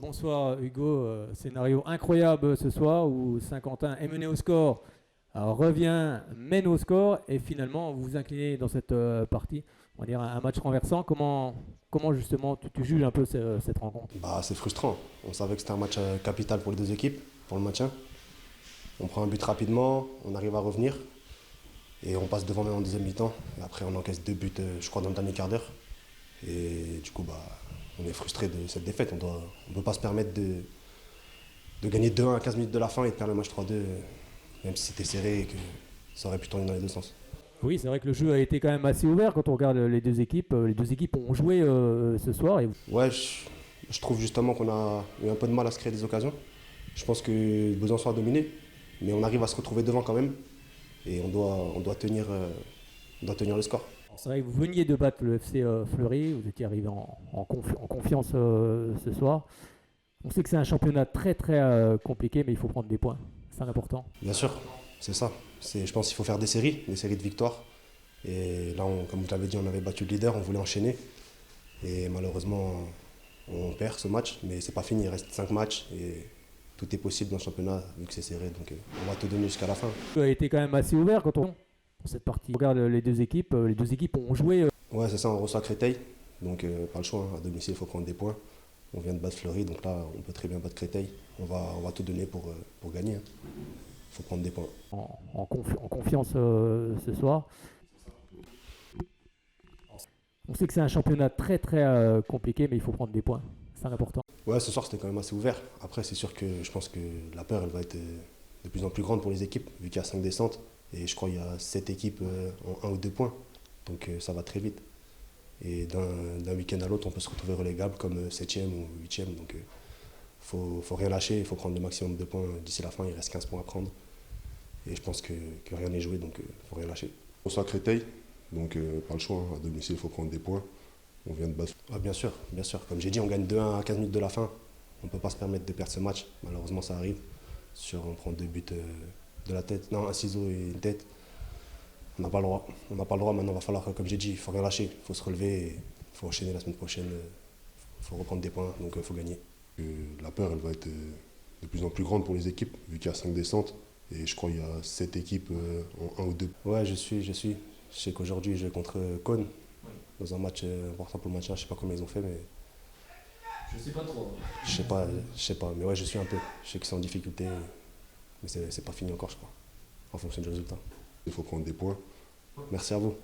Bonsoir Hugo, scénario incroyable ce soir où Saint-Quentin est mené au score, revient, mène au score et finalement vous vous inclinez dans cette partie. On va dire un match renversant. Comment justement tu juges un peu cette rencontre? C'est frustrant. On savait que c'était un match capital pour les deux équipes, pour le maintien. On prend un but rapidement, on arrive à revenir et on passe devant même en deuxième mi-temps. Et après, on encaisse deux buts, je crois, dans le dernier quart d'heure. Et du coup, on est frustré de cette défaite. On ne peut pas se permettre de gagner 2-1 à 15 minutes de la fin et de perdre le match 3-2, même si c'était serré et que ça aurait pu tourner dans les deux sens. Oui, c'est vrai que le jeu a été quand même assez ouvert quand on regarde les deux équipes. Les deux équipes ont joué ce soir. Ouais, je trouve justement qu'on a eu un peu de mal à se créer des occasions. Je pense que Besançon a dominé, mais on arrive à se retrouver devant quand même. Et on doit tenir le score. C'est vrai que vous veniez de battre le FC Fleury, vous étiez arrivé en confiance ce soir. On sait que c'est un championnat très très compliqué, mais il faut prendre des points. C'est important. Bien sûr, c'est ça. Je pense qu'il faut faire des séries de victoires. Et là, comme vous l'avez dit, on avait battu le leader, on voulait enchaîner. Et malheureusement, on perd ce match, mais c'est pas fini, il reste 5 matchs et tout est possible dans le championnat vu que c'est serré. Donc on va tout donner jusqu'à la fin. Ça a été quand même assez ouvert quand on cette partie. On regarde les deux équipes ont joué. Ouais, c'est ça, on reçoit Créteil. Donc pas le choix, hein. À domicile, il faut prendre des points. On vient de battre Fleury, donc là, on peut très bien battre Créteil. On va tout donner pour gagner, hein. Il faut prendre des points. En confiance ce soir. On sait que c'est un championnat très très compliqué, mais il faut prendre des points. C'est important. Ouais, ce soir c'était quand même assez ouvert. Après, c'est sûr que je pense que la peur elle va être de plus en plus grande pour les équipes, vu qu'il y a 5 descentes. Et je crois qu'il y a 7 équipes en un ou 2 points. Donc ça va très vite. Et d'un week-end à l'autre, on peut se retrouver relégable comme 7e ou 8e. Donc faut rien lâcher, il faut prendre le maximum de points d'ici la fin. Il reste 15 points à prendre. Et je pense que rien n'est joué, donc faut rien lâcher. On soit Créteil, donc pas le choix, hein. À domicile, il faut prendre des points. On vient de battre. Ouais, bien sûr, bien sûr. Comme j'ai dit, on gagne 2-1 à 15 minutes de la fin. On ne peut pas se permettre de perdre ce match. Malheureusement, ça arrive. On prend deux buts de la tête. Non, un ciseau et une tête. On n'a pas le droit. On n'a pas le droit. Maintenant, il va falloir, comme j'ai dit, il faut rien lâcher. Il faut se relever. Il faut enchaîner la semaine prochaine. Il faut reprendre des points. Donc, il faut gagner. La peur, elle va être de plus en plus grande pour les équipes, vu qu'il y a 5 descentes. Et je crois qu'il y a 7 équipes en un ou 2. Ouais, je suis. Je sais qu'aujourd'hui, je vais contre Cône. Dans un match important pour le maintien. Je ne sais pas combien ils ont fait, mais. Je sais pas trop. Je sais pas. Mais ouais, je suis un peu. Je sais que c'est en difficulté. Mais c'est pas fini encore, je crois. En fonction du résultat. Il faut prendre des points. Merci à vous.